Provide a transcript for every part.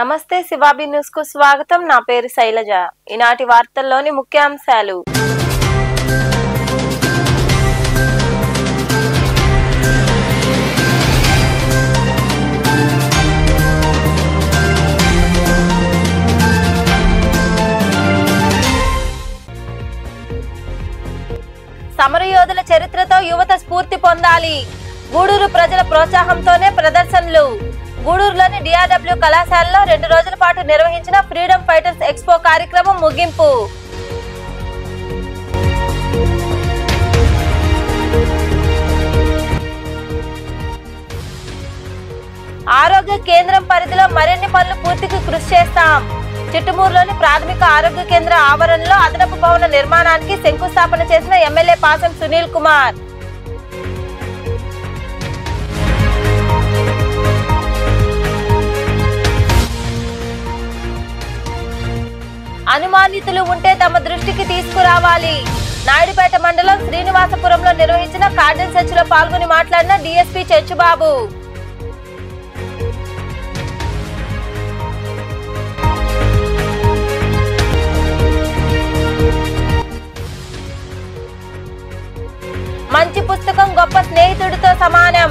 నమస్తే శివాబి న్యూస్ కు స్వాగతం. నా పేరు శైలజ. ఈనాటి వార్తల్లోని ముఖ్యాంశాలు. సమరయోధుల చరిత్రతో యువత స్ఫూర్తి పొందాలి. గూడూరు ప్రజల ప్రోత్సాహంతోనే ప్రదర్శనలు. గూడూరులోని డిఆర్డబ్ల్యూ కళాశాలలో 2 రోజుల పాటు నిర్వహించిన ఫ్రీడమ్ ఫైటర్స్ ఎక్స్పో కార్యక్రమం ముగింపు. ఆరోగ్య కేంద్రం పరిధిలో మరిన్ని పనులు పూర్తికి కృషి చేస్తాం. చిట్టమూరులోని ప్రాథమిక ఆరోగ్య కేంద్ర ఆవరణలో అదనపు భవన నిర్మాణానికి శంకుస్థాపన చేసిన ఎమ్మెల్యే పాసం సునీల్ కుమార్. అనుమానితులు ఉంటే తమ దృష్టికి తీసుకురావాలి. నాయుడుపేట మండలం శ్రీనివాసపురంలో నిర్వహించిన కార్డన్ సెర్చ్ లో పాల్గొని మాట్లాడిన డీఎస్పీ చెంచుబాబు. మంచి పుస్తకం గొప్ప స్నేహితుడితో సమానం.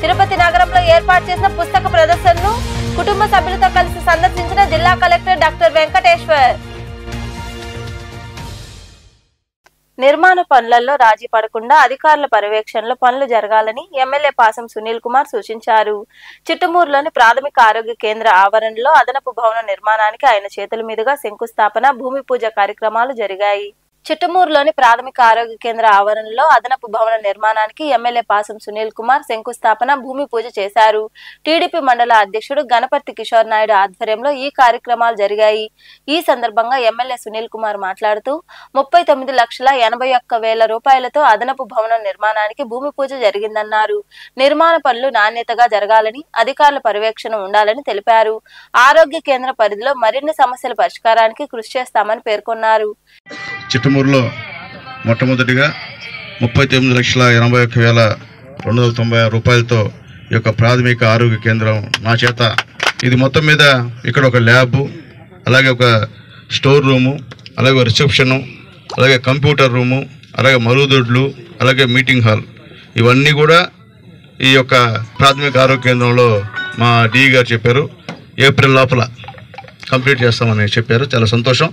తిరుపతి నగరంలో ఏర్పాటు చేసిన పుస్తక ప్రదర్శనను కుటుంబ సభ్యులతో కలిసి సందర్శించిన జిల్లా కలెక్టర్ డాక్టర్ వెంకటేశ్వర్. నిర్మాణ పనులలో రాజీ పడకుండా అధికారుల పర్యవేక్షణలో పనులు జరగాలని ఎమ్మెల్యే పాసం సునీల్ కుమార్ సూచించారు. చిట్టమూరులోని ప్రాథమిక ఆరోగ్య కేంద్ర ఆవరణలో అదనపు భవన నిర్మాణానికి ఆయన చేతుల మీదుగా శంకుస్థాపన, భూమి పూజ కార్యక్రమాలు జరిగాయి. చిట్టమూరులోని ప్రాథమిక ఆరోగ్య కేంద్ర ఆవరణలో అదనపు భవన నిర్మాణానికి ఎమ్మెల్యే పాసం సునీల్ కుమార్ శంకుస్థాపన, భూమి పూజ చేశారు. టీడీపీ మండల అధ్యక్షుడు గణపతి కిషోర్ నాయుడు ఆధ్వర్యంలో ఈ కార్యక్రమాలు జరిగాయి. ఈ సందర్భంగా ఎమ్మెల్యే సునీల్ కుమార్ మాట్లాడుతూ 39,81,000 రూపాయలతో అదనపు భవనం నిర్మాణానికి భూమి పూజ జరిగిందన్నారు. నిర్మాణ పనులు నాణ్యతగా జరగాలని, అధికారుల పర్యవేక్షణ ఉండాలని తెలిపారు. ఆరోగ్య కేంద్ర పరిధిలో మరిన్ని సమస్యల పరిష్కారానికి కృషి చేస్తామని పేర్కొన్నారు. చిట్టమూరులో మొట్టమొదటిగా 39,81,296 రూపాయలతో ఈ యొక్క ప్రాథమిక ఆరోగ్య కేంద్రం నా చేత, ఇది మొత్తం మీద ఇక్కడ ఒక ల్యాబ్, అలాగే ఒక స్టోర్ రూము, అలాగే రిసెప్షను, అలాగే కంప్యూటర్ రూము, అలాగే మరుగుదొడ్లు, అలాగే మీటింగ్ హాల్, ఇవన్నీ కూడా ఈ యొక్క ప్రాథమిక ఆరోగ్య కేంద్రంలో మా డిఈ గారు చెప్పారు ఏప్రిల్ లోపల కంప్లీట్ చేస్తామని చెప్పారు. చాలా సంతోషం.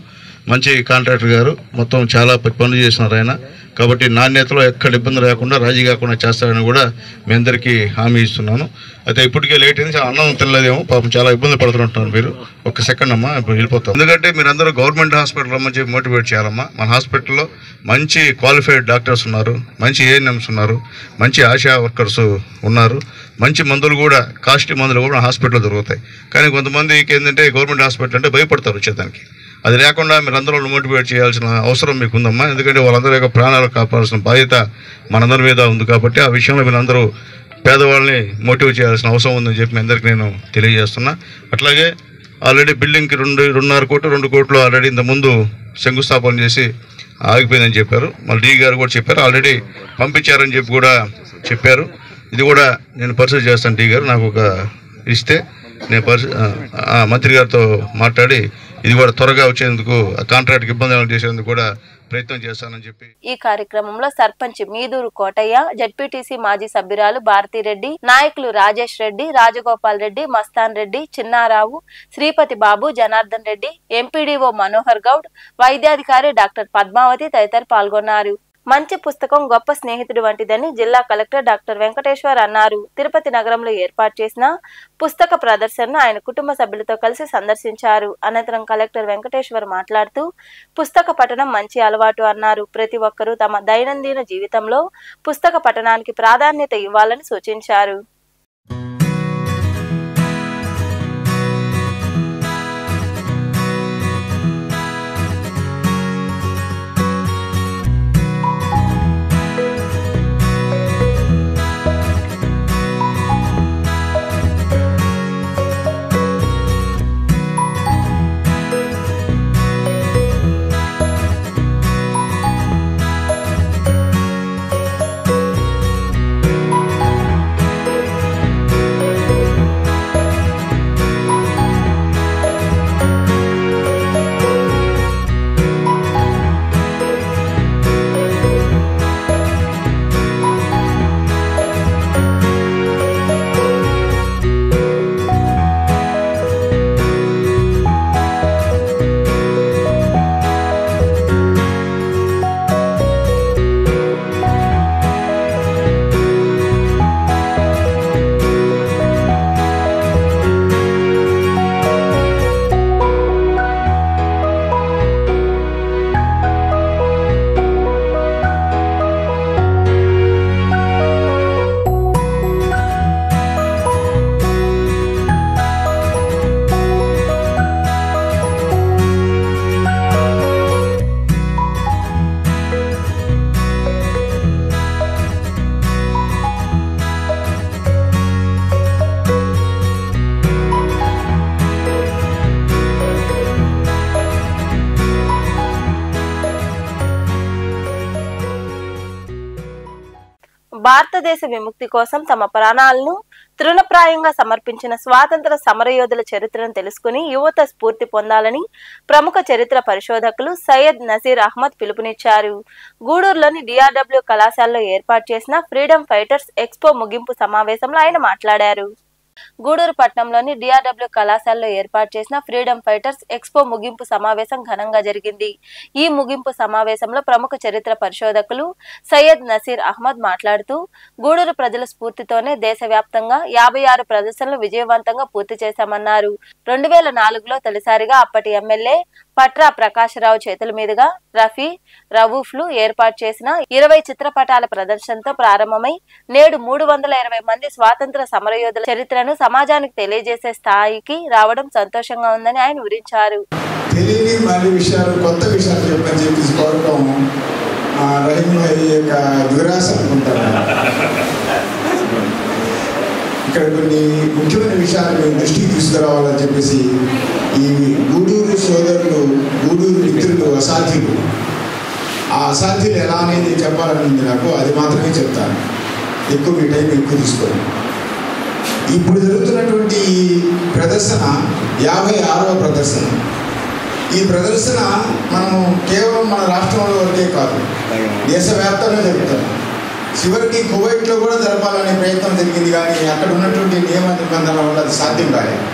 మంచి కాంట్రాక్టర్ గారు, మొత్తం చాలా పనులు చేసినారు ఆయన. కాబట్టి నాణ్యతలో ఎక్కడ ఇబ్బంది లేకుండా, రాజీ కాకుండా చేస్తారని కూడా మీ అందరికీ హామీ ఇస్తున్నాను. అయితే ఇప్పటికే లేట్ అయింది, అన్నం తినలేదేమో, పాపం చాలా ఇబ్బంది పడుతుంటున్నారు మీరు. ఒక్క సెకండ్ అమ్మా, ఇప్పుడు వెళ్ళిపోతాం. ఎందుకంటే మీరు అందరూ గవర్నమెంట్ హాస్పిటల్ రమ్మని చెప్పి మోటివేట్ చేయాలమ్మా. మన హాస్పిటల్లో మంచి క్వాలిఫైడ్ డాక్టర్స్ ఉన్నారు, మంచి ఏఎన్ఎంస్ ఉన్నారు, మంచి ఆశా వర్కర్స్ ఉన్నారు, మంచి మందులు కూడా, కాస్ట్లీ మందులు కూడా హాస్పిటల్లో దొరుకుతాయి. కానీ కొంతమందికి ఏంటంటే గవర్నమెంట్ హాస్పిటల్ అంటే భయపడతారు వచ్చేదానికి. అది లేకుండా మీరు అందరూ మోటివేట్ చేయాల్సిన అవసరం మీకు ఉందమ్మా. ఎందుకంటే వాళ్ళందరూ యొక్క ప్రాణాలు కాపాడాల్సిన బాధ్యత మనందరి మీద ఉంది. కాబట్టి ఆ విషయంలో మీరందరూ పేదవాళ్ళని మోటివేట్ చేయాల్సిన అవసరం ఉందని చెప్పి మీ అందరికీ నేను తెలియజేస్తున్నా. అట్లాగే ఆల్రెడీ బిల్డింగ్కి 2.5 కోట్లు 2 కోట్లు ఆల్రెడీ ఇంతకుముందు శంకుస్థాపన చేసి ఆగిపోయిందని చెప్పారు. మళ్ళీ డీ గారు కూడా చెప్పారు, ఆల్రెడీ పంపించారని చెప్పి కూడా చెప్పారు. ఇది కూడా నేను పరిశీలి చేస్తాను. డీ గారు నాకు ఒక ఇస్తే నేను మంత్రి గారితో మాట్లాడి ఇది కూడా త్వరగా వచ్చేందుకు, కాంట్రాక్ట్కి ఇబ్బంది చేసేందుకు కూడా ప్రయత్నం చేస్తానని చెప్పి. ఈ కార్యక్రమంలో సర్పంచ్ మీదూరు కోటయ్య, జడ్పీటీసీ మాజీ సభ్యురాలు భారతిరెడ్డి, నాయకులు రాజేష్ రెడ్డి, రాజగోపాల్ రెడ్డి, మస్తాన్ రెడ్డి, చిన్నారావు, శ్రీపతి బాబు, జనార్దన్ రెడ్డి, ఎంపీడీఓ మనోహర్ గౌడ్, వైద్యాధికారి డాక్టర్ పద్మావతి తదితరులు పాల్గొన్నారు. మంచి పుస్తకం గొప్ప స్నేహితుడు వంటిదని జిల్లా కలెక్టర్ డాక్టర్ వెంకటేశ్వర్ అన్నారు. తిరుపతి నగరంలో ఏర్పాటు చేసిన పుస్తక ప్రదర్శనను ఆయన కుటుంబ సభ్యులతో కలిసి సందర్శించారు. అనంతరం కలెక్టర్ వెంకటేశ్వర్ మాట్లాడుతూ పుస్తక పఠనం మంచి అలవాటు అన్నారు. ప్రతి ఒక్కరూ తమ దైనందిన జీవితంలో పుస్తక పఠనానికి ప్రాధాన్యత ఇవ్వాలని సూచించారు. భారతదేశ విముక్తి కోసం తమ ప్రాణాలను తృణప్రాయంగా సమర్పించిన స్వాతంత్ర సమరయోధుల చరిత్రను తెలుసుకుని యువత స్ఫూర్తి పొందాలని ప్రముఖ చరిత్ర పరిశోధకులు సయ్యద్ నసీర్ అహ్మద్ పిలుపునిచ్చారు. గూడూరులోని DRW కళాశాలలో ఏర్పాటు చేసిన ఫ్రీడమ్ ఫైటర్స్ ఎక్స్పో ముగింపు సమావేశంలో ఆయన మాట్లాడారు. గూడూరు పట్టణంలోని DRW కళాశాలలో ఏర్పాటు చేసిన ఫ్రీడమ్ ఫైటర్స్ ఎక్స్పో ముగింపు సమావేశం ఘనంగా జరిగింది. ఈ ముగింపు సమావేశంలో ప్రముఖ చరిత్ర పరిశోధకులు సయ్యద్ నసీర్ అహ్మద్ మాట్లాడుతూ గూడూరు ప్రజల స్ఫూర్తితోనే దేశవ్యాప్తంగా 56 ప్రదర్శనలు విజయవంతంగా పూర్తి చేశామన్నారు. 2004లో తొలిసారిగా అప్పటి ఎమ్మెల్యే పట్రా ప్రకాశరావు చేతుల మీదుగా రవూఫ్లు ఏర్పాటు చేసిన 20 చిత్రపటాల ప్రదర్శనతో ప్రారంభమై నేడు 320 మంది స్వాతంత్ర సమరయోధుల చరిత్రను సమాజానికి తెలియజేసే స్థాయికి రావడం సంతోషంగా ఉందని ఆయన వివరించారు. తెలియని మళ్ళీ విషయాలు కొత్త విషయాలు చెప్పని చెప్పేసి కోరటం రహీం భాయ్ యొక్క దురాశ అనుకుంటారు. ఇక్కడ కొన్ని ముఖ్యమైన విషయాలు మేము దృష్టికి తీసుకురావాలని చెప్పేసి ఈ గూడూరు సోదరులు, గూడూరు మిత్రులు అసాధ్యులు, ఆ అసాధ్యులు ఎలా అనేది చెప్పాలని నాకు, అది మాత్రమే చెప్తాను. ఎక్కువ మీ టైం ఎక్కువ తీసుకోండి. ఇప్పుడు జరుగుతున్నటువంటి ప్రదర్శన 56వ ప్రదర్శన. ఈ ప్రదర్శన మనము కేవలం మన రాష్ట్రంలో వరకే కాదు, దేశవ్యాప్తంగా జరుగుతాం. చివరికి కువైట్లో కూడా జరపాలనే ప్రయత్నం జరిగింది, కానీ అక్కడ ఉన్నటువంటి నియమ నిబంధనల వల్ల అది సాధ్యం కాలేదు.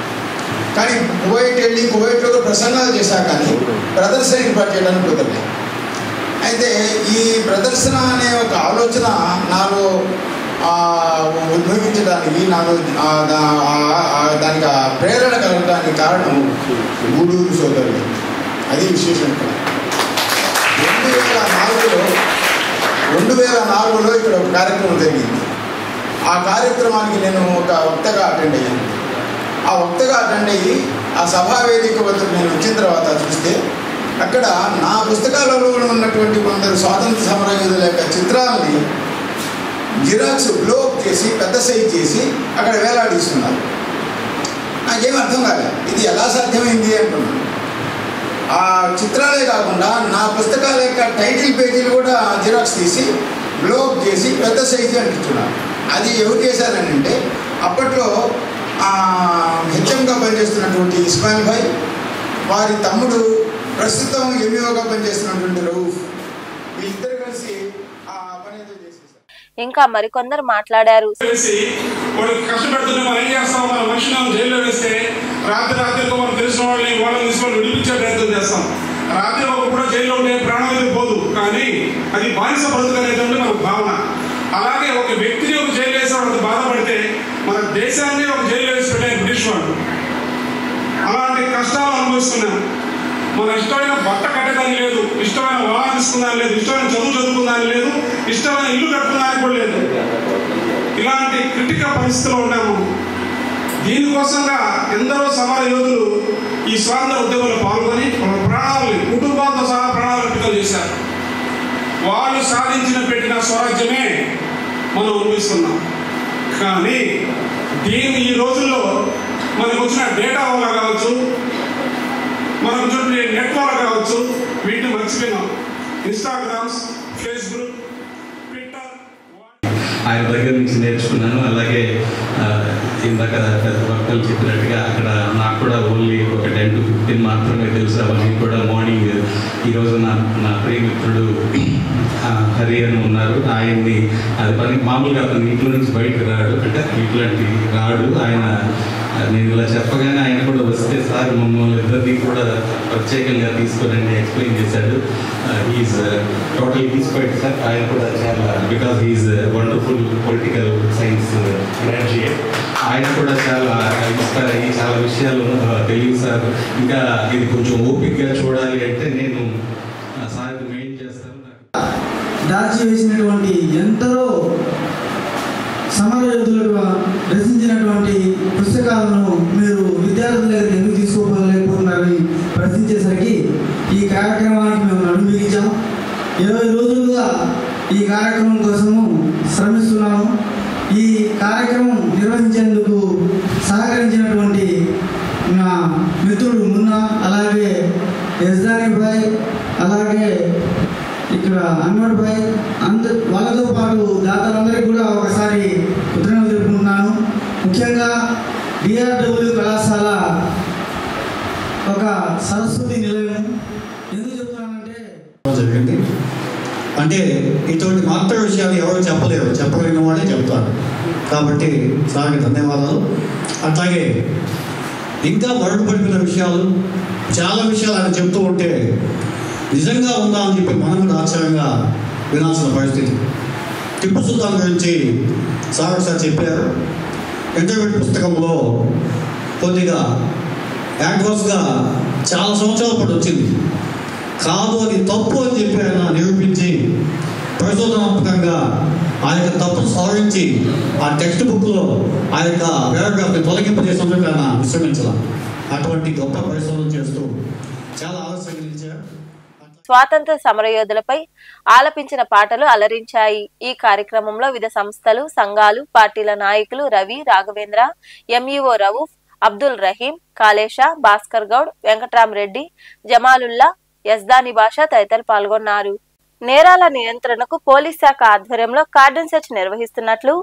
కానీ కువైట్ వెళ్ళి కువైట్లో కూడా ప్రసంగాలు చేశా, కానీ ప్రదర్శన ఏర్పాటు చేయడానికి కుదరలేదు. అయితే ఈ ప్రదర్శన అనే ఒక ఆలోచన నాలో ఉద్భవించడానికి, నాలో దానికి ప్రేరణ కలగడానికి కారణం గూడూరు సోదరులు. అది విశేషం. 2004లో ఇక్కడ ఒక కార్యక్రమం జరిగింది. ఆ కార్యక్రమానికి నేను ఒక వక్తగా అటెండ్ అయ్యాను. ఆ వక్తగా అటెండ్ అయ్యి ఆ సభా వేదిక వద్దకు నేను వచ్చిన తర్వాత చూస్తే అక్కడ నా పుస్తకాలలో ఉన్నటువంటి కొందరు స్వాతంత్ర సమరయోధుల యొక్క చిత్రాలని జిరాక్స్ బ్లోక్ చేసి పెద్ద సైజ్ చేసి అక్కడ వేలాడిస్తున్నారు. నాకేం అర్థం కాలేదు, ఇది ఎలా సాధ్యమైంది అంటున్నాను. ఆ చిత్రాలే కాకుండా నా పుస్తకాల యొక్క టైటిల్ పేజీలు కూడా జిరాక్స్ తీసి బ్లోక్ చేసి పెద్ద సైజు అంటున్నారు. అది ఎవరు చేశారని అంటే అప్పట్లో హెచ్ఎంగా పనిచేస్తున్నటువంటి ఇస్మాయిల్ భాయ్, వారి తమ్ముడు ప్రస్తుతం ఎంఈఓగా పనిచేస్తున్నటువంటి రవూఫ్, వీళ్ళిద్దరు కలిసి ఆ పని ఏదో చేసేసారు. ఇంకా మరికొందరు మాట్లాడారు. కష్టపడుతున్న మనం ఏం చేస్తాం, మన మనుషులను జైల్లో వేస్తే రాత్రికి మనం తెలిసిన వాళ్ళని తీసుకొని విడిపించే ప్రయత్నం చేస్తాం. రాత్రి కూడా జైల్లో ఉండే ప్రాణం అయితే పోదు, కానీ అది బానిస బ్రతుకు అనేది మన భావన. అలాగే ఒక వ్యక్తిని ఒక జైలు వేసేవాడు బాధపడితే మన దేశాన్ని ఒక జైలు వేసి పెట్టారు బ్రిటిష్ వాళ్ళు. అలాంటి కష్టాలు అనుభవిస్తున్నాం. మన ఇష్టమైన బట్ట కట్టేదాన్ని లేదు, ఇష్టమైన వాహనం తీసుకుందాని లేదు, ఇష్టమైన చదువు చదువుకుందాని లేదు, ఇష్టమైన ఇల్లు కట్టుకుందానికి కూడా లేదు. ఇలాంటి క్రిటికల్ పరిస్థితుల్లో ఉన్నాము. దీనికోసంగా ఎందరో సమర యోధులు ఈ స్వాతంత్ర ఉద్యమంలో పాల్గొని ప్రాణాలని, కుటుంబాలతో సహా ప్రాణాలు అర్పితం చేశారు. వాళ్ళు సాధించిన పెట్టిన స్వరాజ్యమే మనం అనుభవిస్తున్నాం. కానీ దీన్ని ఈ రోజుల్లో మనకు వచ్చిన డేటా వల్ల కావచ్చు, మనకు వచ్చిన నెట్ వల్ల కావచ్చు, వీటిని మర్చిపోయినాం. ఇన్స్టాగ్రామ్స్, ఫేస్బుక్, ట్విట్టర్ ఆయన దగ్గర నుంచి నేర్చుకున్నాను. అలాగే ఇందాక పెద్ద భక్తులు చెప్పినట్టుగా అక్కడ నాకు కూడా ఓన్లీ ఒక 10 to 15 మాత్రమే తెలుసు. అవన్నీ కూడా మార్నింగ్ ఈరోజు నా ప్రియమిత్రుడు హరి అని ఉన్నారు, ఆయన్ని అది పని మామూలుగా అతను ఇంట్లో నుంచి బయటకు రాడు, అంటే ఇట్లాంటి రాడు ఆయన. నేను ఇలా చెప్పగానే ఆయన కూడా వస్తే సార్ మమ్మల్ని ఇద్దరిని కూడా ప్రత్యేకంగా తీసుకురండి ఎక్స్ప్లెయిన్ చేశాడు. He's total inspired sir. ఆయన కూడా చాలా, because he's wonderful political science graduate. ఆయన కూడా చాలా ఇన్స్పైర్ అయ్యి చాలా విషయాలు తెలియదు సార్. ఇంకా ఇది కొంచెం ఓపికగా చూడాలి అంటే నేను సార్ మెయిన్ చేస్తాను. దాచి వేసినటువంటి ఎందరో సమరయోధులుగా రచించినటువంటి పుస్తకాలను మీరు విద్యార్థుల దగ్గర ఎందుకు తీసుకోలేకపోతున్నారని ప్రశ్నించేసరికి ఈ కార్యక్రమానికి మేము నడుంబిగించాం. 20 రోజులుగా ఈ కార్యక్రమం కోసము శ్రమిస్తున్నాము. ఈ కార్యక్రమం నిర్వహించేందుకు సహకరించినటువంటి నా మిత్రుడు మున్నా, అలాగే యజ్దాని భాయ్, అలాగే ఇక్కడ అన్వర్ భాయ్, వాళ్ళతో పాటు దాతలందరికీ కూడా ముఖ్యంగా డిఆర్డబ్ల్యూ కళాశాల ఒక సరస్వతి నిలయం. ఎందుకు చెప్తున్నానంటే జరిగింది అంటే ఇటువంటి మాత్ర విషయాలు ఎవరు చెప్పలేరు, చెప్పలేని వాళ్ళే చెప్తారు. కాబట్టి సార్కి ధన్యవాదాలు. అట్లాగే ఇంకా మరుగుపడిపోయిన విషయాలు చాలా విషయాలు ఆయన చెప్తూ ఉంటే నిజంగా ఉందా అని చెప్పి మనం కూడా ఆశ్చర్యంగా వినాల్సిన పరిస్థితి. టిప్పు సుల్తాన్ గురించి సార్ ఒకసారి చెప్పారు. ఇంటర్మీడియట్ పుస్తకంలో కొద్దిగా యాడ్వర్స్గా చాలా సంవత్సరాల పాటు వచ్చింది. కాదు, అది తప్పు అని చెప్పి ఆయన నిరూపించి పరిశోధనాత్మకంగా ఆ యొక్క తప్పును సవరించి ఆ టెక్స్ట్ బుక్లో ఆ యొక్క పారాగ్రాఫ్ని తొలగింపజేసిన ఆయన విశ్రమించాల. అటువంటి గొప్ప పరిశోధన చేస్తూ చాలా ఆలస్యంగా నిలిచారు. స్వాతంత్ర సమరయోధులపై ఆలపించిన పాటలు అలరించాయి. ఈ కార్యక్రమంలో వివిధ సంస్థలు, సంఘాలు, పార్టీల నాయకులు రవి, రాఘవేంద్ర, ఎంఈఓ రవూఫ్, అబ్దుల్ రహీం, కాళేశ, భాస్కర్ గౌడ్, వెంకట్రామరెడ్డి, జమాలుల్లా, యజ్దాని బాషా తదితరులు పాల్గొన్నారు. నేరాల నియంత్రణకు పోలీస్ శాఖ ఆధ్వర్యంలో కార్డన్ సెర్చ్ నిర్వహిస్తున్నట్లు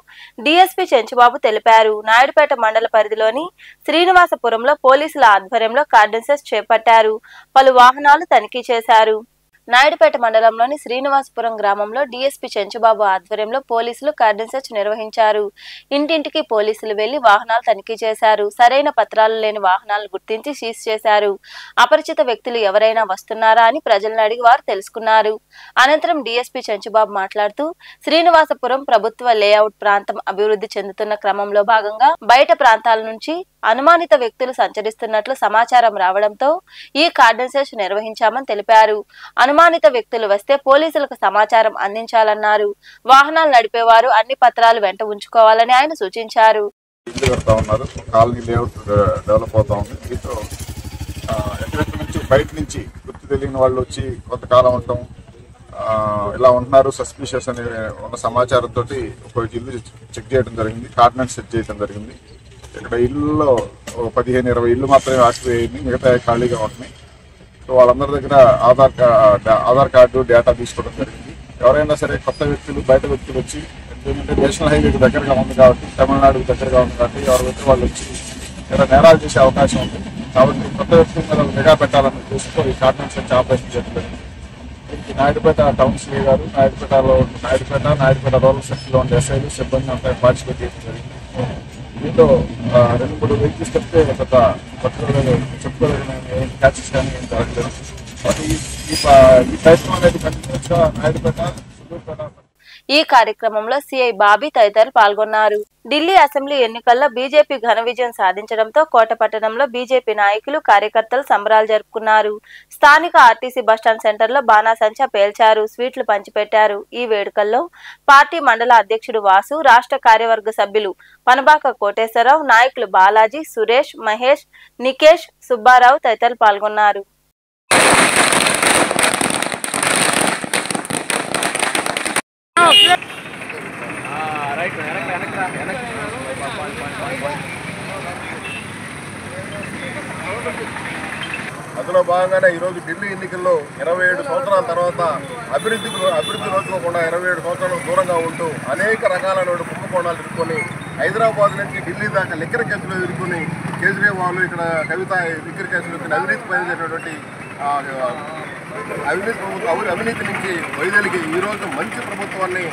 డీఎస్పీ చెంచుబాబు తెలిపారు. నాయుడుపేట మండల పరిధిలోని శ్రీనివాసపురంలో పోలీసుల ఆధ్వర్యంలో కార్డన్ సెర్చ్ చేపట్టారు. పలు వాహనాలు తనిఖీ చేశారు. నాయుడుపేట మండలంలోని శ్రీనివాసపురం గ్రామంలో డీఎస్పీ చెంచుబాబు ఆధ్వర్యంలో పోలీసులు కార్డన్ సెర్చ్ నిర్వహించారు. ఇంటింటికి పోలీసులు వెళ్లి వాహనాలు తనిఖీ చేశారు. సరైన పత్రాలు లేని వాహనాలను గుర్తించి సీజ్ చేశారు. అపరిచిత వ్యక్తులు ఎవరైనా వస్తున్నారా అని ప్రజలను అడిగి వారు తెలుసుకున్నారు. అనంతరం డీఎస్పీ చెంచుబాబు మాట్లాడుతూ శ్రీనివాసపురం ప్రభుత్వ లేఅవుట్ ప్రాంతం అభివృద్ధి చెందుతున్న క్రమంలో భాగంగా బయట ప్రాంతాల నుంచి అనుమానిత వ్యక్తులు సంచరిస్తున్నట్లు సమాచారం రావడంతో ఈ కార్డన్ సెర్చ్ నిర్వహించామని తెలిపారు. అనుమానిత వ్యక్తులు వస్తే పోలీసులకు సమాచారం అందించాలన్నారు. వాహనాలు నడిపేవారు అన్ని పత్రాలు వెంట ఉంచుకోవాలని ఆయన సూచించారు. కాలనీ లేఅవుట్ డెవలప్ అవుతా ఉంది. దీంతో ఎక్కడెక్కడి నుంచి బయట నుంచి గుర్తు తెలియని వాళ్ళు వచ్చి కొంతకాలం ఉండటం, ఇలా ఉంటున్నారు సస్పిషియస్ అనే ఉన్న సమాచారంతో ఒక ఇల్లు చెక్ చేయడం జరిగింది. కార్డనెన్స్ సెట్ చేయడం జరిగింది. ఇక్కడ ఇళ్ళలో 15-20 ఇళ్ళు మాత్రమే ఆక్యుపై అయింది, మిగతా ఖాళీగా ఉంటున్నాయి. సో వాళ్ళందరి దగ్గర ఆధార్ కార్డు డేటా తీసుకోవడం జరిగింది. ఎవరైనా సరే కొత్త వ్యక్తులు, బయట వ్యక్తులు వచ్చి, ఎందుకంటే నేషనల్ హైవేకి దగ్గరగా ఉంది కాబట్టి, తమిళనాడుకి దగ్గరగా ఉంది కాబట్టి ఎవరి వ్యక్తి వాళ్ళు వచ్చి ఏదైనా నేరాలు చేసే అవకాశం ఉంది. కాబట్టి కొత్త వ్యక్తుల మీద నిఘా పెట్టాలని చూస్తూ ఈ కార్డనెన్స్ సెర్చ్ ఆపరేషన్ చేయడం జరిగింది. దీనికి నాయుడుపేట టౌన్ సిఐ గారు, నాయుడుపేట రూరల్ సెక్షన్లో ఉండే ఎస్ఐలు, సిబ్బంది అంతా పార్టిసిపేట్ చేయడం జరిగింది. దీంతో 2-3 వెహికల్స్ చెప్తే పెద్ద చెప్పుకోలేని క్యాచెస్ కానీ ఏం జరగలేదు. ఈ ప్రయత్నం అనేది కంటిన్యూస్గా నాయుడుపేట, సుదూర్పేట. ఈ కార్యక్రమంలో సిఐ బాబీ తదితరులు పాల్గొన్నారు. ఢిల్లీ అసెంబ్లీ ఎన్నికల్లో బీజేపీ ఘన విజయం సాధించడంతో కోట పట్టణంలో బీజేపీ నాయకులు, కార్యకర్తలు సంబరాలు జరుపుకున్నారు. స్థానిక ఆర్టీసీ బస్టాండ్ సెంటర్లో బాణాసంచా పేల్చారు, స్వీట్లు పంచిపెట్టారు. ఈ వేడుకల్లో పార్టీ మండల అధ్యక్షుడు వాసు, రాష్ట్ర కార్యవర్గ సభ్యులు పనబాక కోటేశ్వరరావు, నాయకులు బాలాజీ, సురేష్, మహేష్, నికేష్, సుబ్బారావు తదితరులు పాల్గొన్నారు. అందులో భాగంగానే ఈరోజు ఢిల్లీ ఎన్నికల్లో 27 సంవత్సరాల తర్వాత అభివృద్ధి నోచుకోకుండా 27 సంవత్సరాలకు దూరంగా ఉంటూ అనేక రకాలైన కుంభకోణాలు ఇరుక్కొని హైదరాబాద్ నుంచి ఢిల్లీ దాకా లిక్కర్ కేసులో ఇరుక్కుని కేజ్రీవాల్, ఇక్కడ కవిత లిక్కర్ కేసులు అవినీతి పనిచేసినటువంటి అవినీతి నుంచి వైదొలిగి ఈరోజు మంచి ప్రభుత్వాన్ని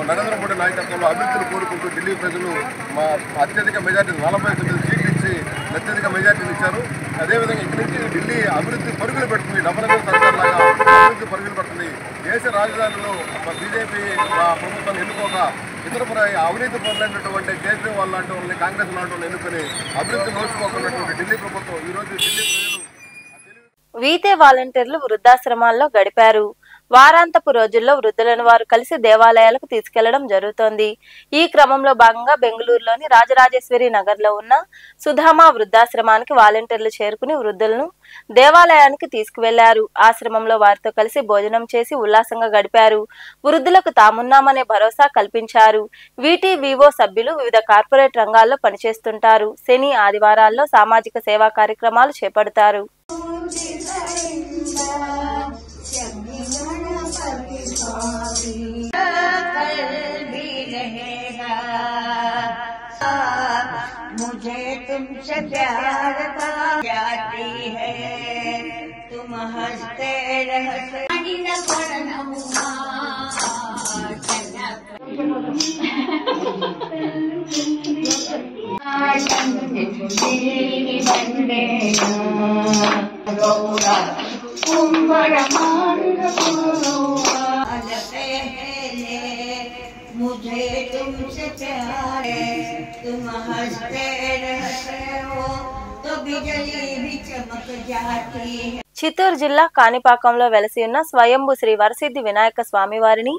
నరేంద్ర మోడీ నాయకత్వంలో అభివృద్ధిని కోరుకుంటూ ఢిల్లీ ప్రజలు అత్యధిక మెజార్టీ 49 సీట్లు ఇచ్చి అత్యధిక మెజార్టీలు ఇచ్చారు. అదేవిధంగా ఇక్కడి నుంచి ఢిల్లీ అభివృద్ధి పరుగులు పెడుతుంది, డబ్బుల సర్కార్లాగా అభివృద్ధి పరుగులు పెడుతుంది. దేశ రాజధానిలో బీజేపీ ప్రభుత్వాన్ని ఎన్నుకోక ఇతర అవినీతి పరులైనటువంటి కేజ్రీవాల్ లాంటి వాళ్ళని, కాంగ్రెస్ లాంటి వాళ్ళని ఎన్నుకొని అభివృద్ధి నోచుకోకున్నటువంటి ఢిల్లీ ప్రభుత్వం ఈరోజు ఢిల్లీ ప్రజలు వీతే వాలంటీర్లు వృద్ధాశ్రమాల్లో గడిపారు. వారాంతపు రోజుల్లో వృద్ధులను వారు కలిసి దేవాలయాలకు తీసుకెళ్లడం జరుగుతోంది. ఈ క్రమంలో భాగంగా బెంగళూరులోని రాజరాజేశ్వరి నగర్లో ఉన్న సుధామా వృద్ధాశ్రమానికి వాలంటీర్లు చేరుకుని వృద్ధులను దేవాలయానికి తీసుకువెళ్లారు. ఆశ్రమంలో వారితో కలిసి భోజనం చేసి ఉల్లాసంగా గడిపారు. వృద్ధులకు తామున్నామనే భరోసా కల్పించారు. వీటీవీఓ సభ్యులు వివిధ కార్పొరేట్ రంగాల్లో పనిచేస్తుంటారు. శని, ఆదివారాల్లో సామాజిక సేవా కార్యక్రమాలు చేపడతారు. मुझे तुमसे प्यार का जाती है तुम हंसते रहते मुझे तुमसे प्यार है तुम हंसते रहते हो तो बिजली भी चमक जाती है। చిత్తూరు జిల్లా కాణిపాకంలో వెలసి ఉన్న స్వయంభూ శ్రీ వరసిద్ధి వినాయక స్వామివారిని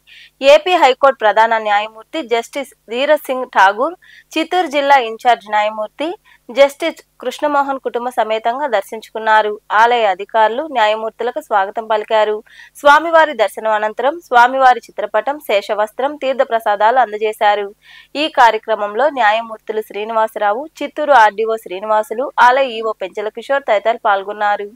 ఏపీ హైకోర్టు ప్రధాన న్యాయమూర్తి జస్టిస్ ధీరజ్ సింగ్ ఠాగూర్, చిత్తూరు జిల్లా ఇన్ఛార్జ్ న్యాయమూర్తి జస్టిస్ కృష్ణమోహన్ కుటుంబ సమేతంగా దర్శించుకున్నారు. ఆలయ అధికారులు న్యాయమూర్తులకు స్వాగతం పలికారు. స్వామివారి దర్శనం అనంతరం స్వామివారి చిత్రపటం, శేషవస్త్రం, తీర్థప్రసాదాలు అందజేశారు. ఈ కార్యక్రమంలో న్యాయమూర్తులు శ్రీనివాసరావు, చిత్తూరు ఆర్డీఓ శ్రీనివాసులు, ఆలయ ఈవో పెంచల కిషోర్ తదితరులు పాల్గొన్నారు.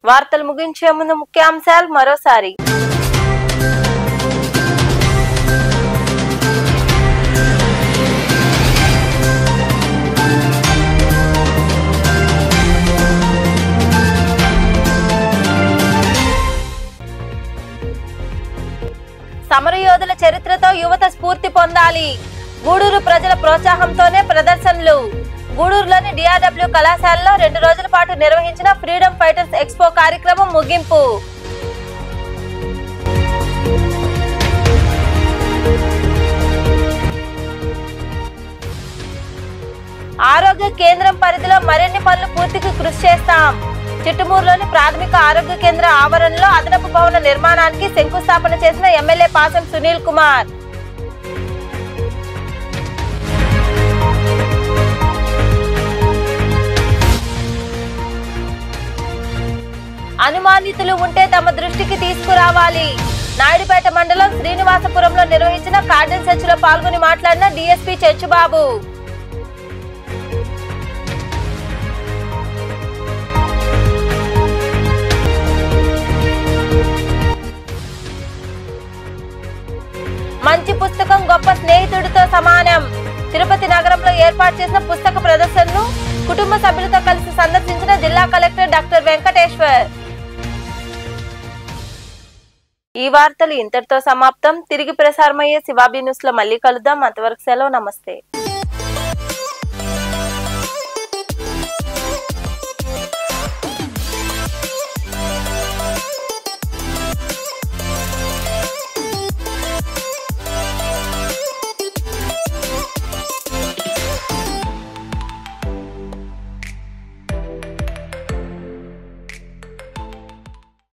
వార్తలు ముగించే ముందు ముఖ్యాంశాలు మరోసారి. సమరయోధుల చరిత్రతో యువత స్ఫూర్తి పొందాలి. గూడూరు ప్రజల ప్రోత్సాహంతోనే ప్రదర్శనలు. గూడూరులోని డిఆర్డబ్ల్యూ కళాశాలలో 2 రోజుల పాటు నిర్వహించిన ఫ్రీడమ్ ఫైటర్స్ ఎక్స్పో కార్యక్రమం ముగింపు. ఆరోగ్య కేంద్రం పరిధిలో మరిన్ని పనులు పూర్తికి కృషి చేస్తాం. చిట్టమూరులోని ప్రాథమిక ఆరోగ్య కేంద్ర ఆవరణలో అదనపు భవన నిర్మాణానికి శంకుస్థాపన చేసిన ఎమ్మెల్యే పాసం సునీల్ కుమార్. అనుమానితులు ఉంటే తమ దృష్టికి తీసుకురావాలి. నాయుడుపేట మండలం శ్రీనివాసపురంలో నిర్వహించిన కార్డన్ సెర్చ్ లో పాల్గొని మాట్లాడిన డీఎస్పీ చెచ్చుబాబు. మంచి పుస్తకం గొప్ప స్నేహితుడితో సమానం. తిరుపతి నగరంలో ఏర్పాటు చేసిన పుస్తక ప్రదర్శనను కుటుంబ సభ్యులతో కలిసి సందర్శించిన జిల్లా కలెక్టర్ డాక్టర్ వెంకటేశ్వర్. ఈ వార్తలు ఇంతటితో సమాప్తం. తిరిగి ప్రసారమయ్యే శివాబీ న్యూస్ లో మళ్ళీ కలుద్దాం. అంతవరకు సెలవు. నమస్తే.